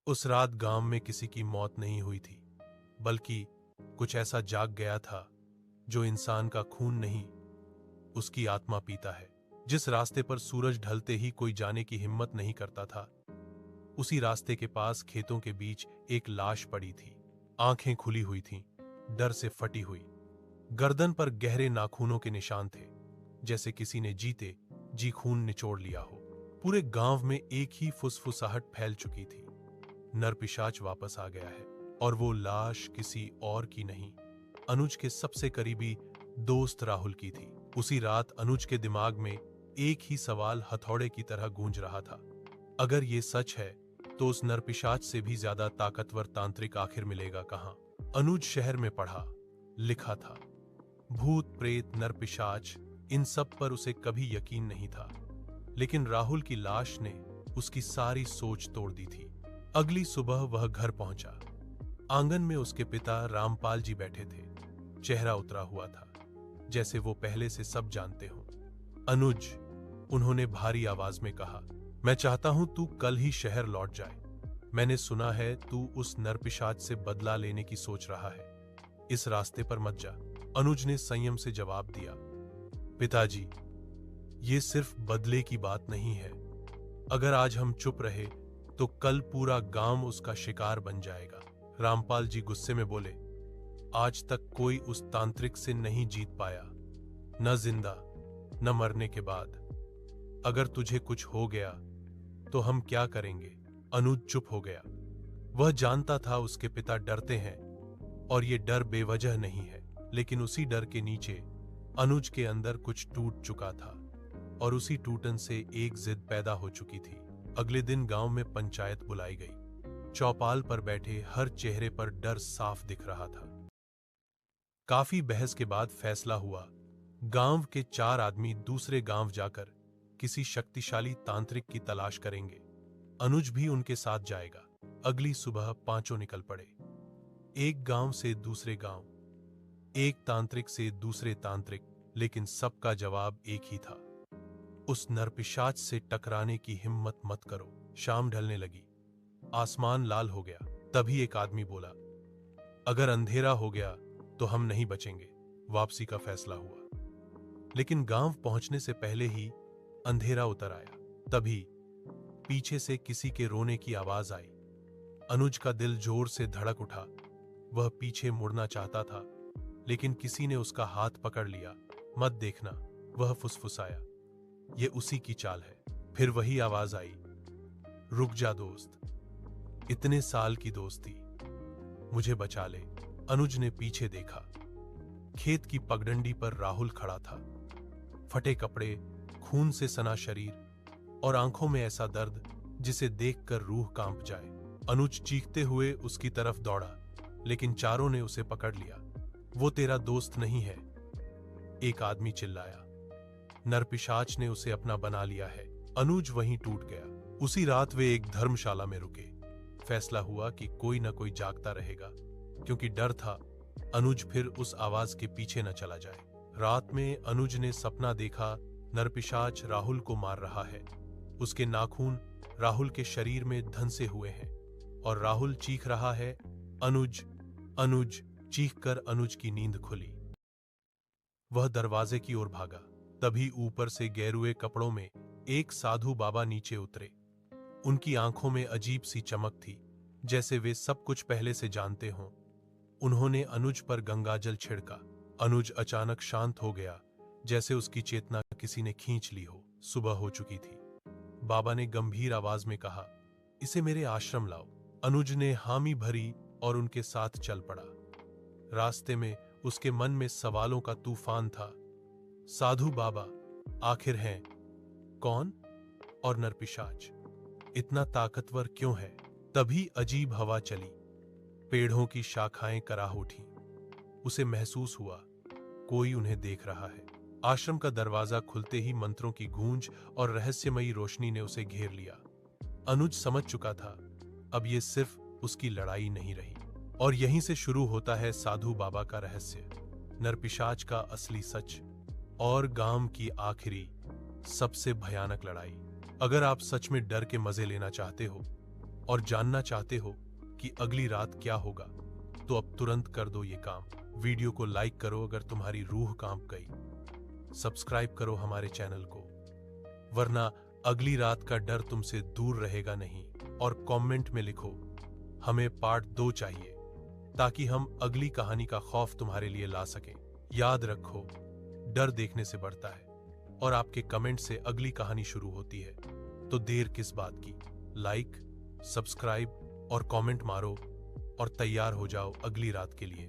उस रात गांव में किसी की मौत नहीं हुई थी, बल्कि कुछ ऐसा जाग गया था जो इंसान का खून नहीं, उसकी आत्मा पीता है। जिस रास्ते पर सूरज ढलते ही कोई जाने की हिम्मत नहीं करता था, उसी रास्ते के पास खेतों के बीच एक लाश पड़ी थी। आंखें खुली हुई थीं, डर से फटी हुई। गर्दन पर गहरे नाखूनों के निशान थे, जैसे किसी ने जीते जी खून निचोड़ लिया हो। पूरे गांव में एक ही फुसफुसाहट फैल चुकी थी, नरपिशाच वापस आ गया है। और वो लाश किसी और की नहीं, अनुज के सबसे करीबी दोस्त राहुल की थी। उसी रात अनुज के दिमाग में एक ही सवाल हथौड़े की तरह गूंज रहा था, अगर ये सच है तो उस नरपिशाच से भी ज्यादा ताकतवर तांत्रिक आखिर मिलेगा कहां? अनुज शहर में पढ़ा लिखा था, भूत प्रेत नरपिशाच इन सब पर उसे कभी यकीन नहीं था, लेकिन राहुल की लाश ने उसकी सारी सोच तोड़ दी थी। अगली सुबह वह घर पहुंचा। आंगन में उसके पिता रामपाल जी बैठे थे। चेहरा उतरा हुआ था, जैसे वो पहले से सब जानते हो। अनुज, उन्होंने भारी आवाज में कहा, मैं चाहता हूं तू कल ही शहर लौट जाए। मैंने सुना है तू उस नरपिशाच से बदला लेने की सोच रहा है। इस रास्ते पर मत जा। अनुज ने संयम से जवाब दिया, पिताजी, ये सिर्फ बदले की बात नहीं है। अगर आज हम चुप रहे तो कल पूरा गांव उसका शिकार बन जाएगा। रामपाल जी गुस्से में बोले, आज तक कोई उस तांत्रिक से नहीं जीत पाया, न जिंदा न मरने के बाद। अगर तुझे कुछ हो गया तो हम क्या करेंगे? अनुज चुप हो गया। वह जानता था उसके पिता डरते हैं और ये डर बेवजह नहीं है, लेकिन उसी डर के नीचे अनुज के अंदर कुछ टूट चुका था और उसी टूटन से एक जिद पैदा हो चुकी थी। अगले दिन गांव में पंचायत बुलाई गई। चौपाल पर बैठे हर चेहरे पर डर साफ दिख रहा था। काफी बहस के बाद फैसला हुआ, गांव के 4 आदमी दूसरे गांव जाकर किसी शक्तिशाली तांत्रिक की तलाश करेंगे। अनुज भी उनके साथ जाएगा। अगली सुबह पांचों निकल पड़े, एक गांव से दूसरे गांव, एक तांत्रिक से दूसरे तांत्रिक, लेकिन सबका जवाब एक ही था, उस नरपिशाच से टकराने की हिम्मत मत करो। शाम ढलने लगी, आसमान लाल हो गया। तभी एक आदमी बोला, अगर अंधेरा हो गया तो हम नहीं बचेंगे। वापसी का फैसला हुआ, लेकिन गांव पहुंचने से पहले ही अंधेरा उतर आया। तभी पीछे से किसी के रोने की आवाज आई। अनुज का दिल जोर से धड़क उठा। वह पीछे मुड़ना चाहता था, लेकिन किसी ने उसका हाथ पकड़ लिया। मत देखना, वह फुसफुसाया, ये उसी की चाल है। फिर वही आवाज आई, रुक जा दोस्त, इतने साल की दोस्ती, मुझे बचा ले। अनुज ने पीछे देखा। खेत की पगडंडी पर राहुल खड़ा था, फटे कपड़े, खून से सना शरीर और आंखों में ऐसा दर्द जिसे देखकर रूह कांप जाए। अनुज चीखते हुए उसकी तरफ दौड़ा, लेकिन चारों ने उसे पकड़ लिया। वो तेरा दोस्त नहीं है, एक आदमी चिल्लाया। नरपिशाच ने उसे अपना बना लिया है। अनुज वहीं टूट गया। उसी रात वे एक धर्मशाला में रुके। फैसला हुआ कि कोई न कोई जागता रहेगा, क्योंकि डर था अनुज फिर उस आवाज के पीछे न चला जाए। रात में अनुज ने सपना देखा, नरपिशाच राहुल को मार रहा है। उसके नाखून राहुल के शरीर में धंसे हुए हैं और राहुल चीख रहा है, अनुज अनुज। चीखकर अनुज की नींद खुली। वह दरवाजे की ओर भागा। तभी ऊपर से गेरुए कपड़ों में एक साधु बाबा नीचे उतरे। उनकी आंखों में अजीब सी चमक थी, जैसे वे सब कुछ पहले से जानते हों। उन्होंने अनुज पर गंगाजल छिड़का। अनुज अचानक शांत हो गया, जैसे उसकी चेतना किसी ने खींच ली हो। सुबह हो चुकी थी। बाबा ने गंभीर आवाज में कहा, इसे मेरे आश्रम लाओ। अनुज ने हामी भरी और उनके साथ चल पड़ा। रास्ते में उसके मन में सवालों का तूफान था। साधु बाबा आखिर हैं कौन? और नरपिशाच इतना ताकतवर क्यों है? तभी अजीब हवा चली, पेड़ों की शाखाएं कराह उठी। उसे महसूस हुआ कोई उन्हें देख रहा है। आश्रम का दरवाजा खुलते ही मंत्रों की गूंज और रहस्यमयी रोशनी ने उसे घेर लिया। अनुज समझ चुका था, अब ये सिर्फ उसकी लड़ाई नहीं रही। और यहीं से शुरू होता है साधु बाबा का रहस्य, नरपिशाच का असली सच और गांव की आखिरी सबसे भयानक लड़ाई। अगर आप सच में डर के मजे लेना चाहते हो और जानना चाहते हो कि अगली रात क्या होगा, तो अब तुरंत कर दो ये काम। वीडियो को लाइक करो अगर तुम्हारी रूह कांप गई। सब्सक्राइब करो हमारे चैनल को, वरना अगली रात का डर तुमसे दूर रहेगा नहीं। और कमेंट में लिखो हमें पार्ट 2 चाहिए, ताकि हम अगली कहानी का खौफ तुम्हारे लिए ला सकें। याद रखो, डर देखने से बढ़ता है और आपके कमेंट से अगली कहानी शुरू होती है। तो देर किस बात की, लाइक, सब्सक्राइब और कमेंट मारो और तैयार हो जाओ अगली रात के लिए।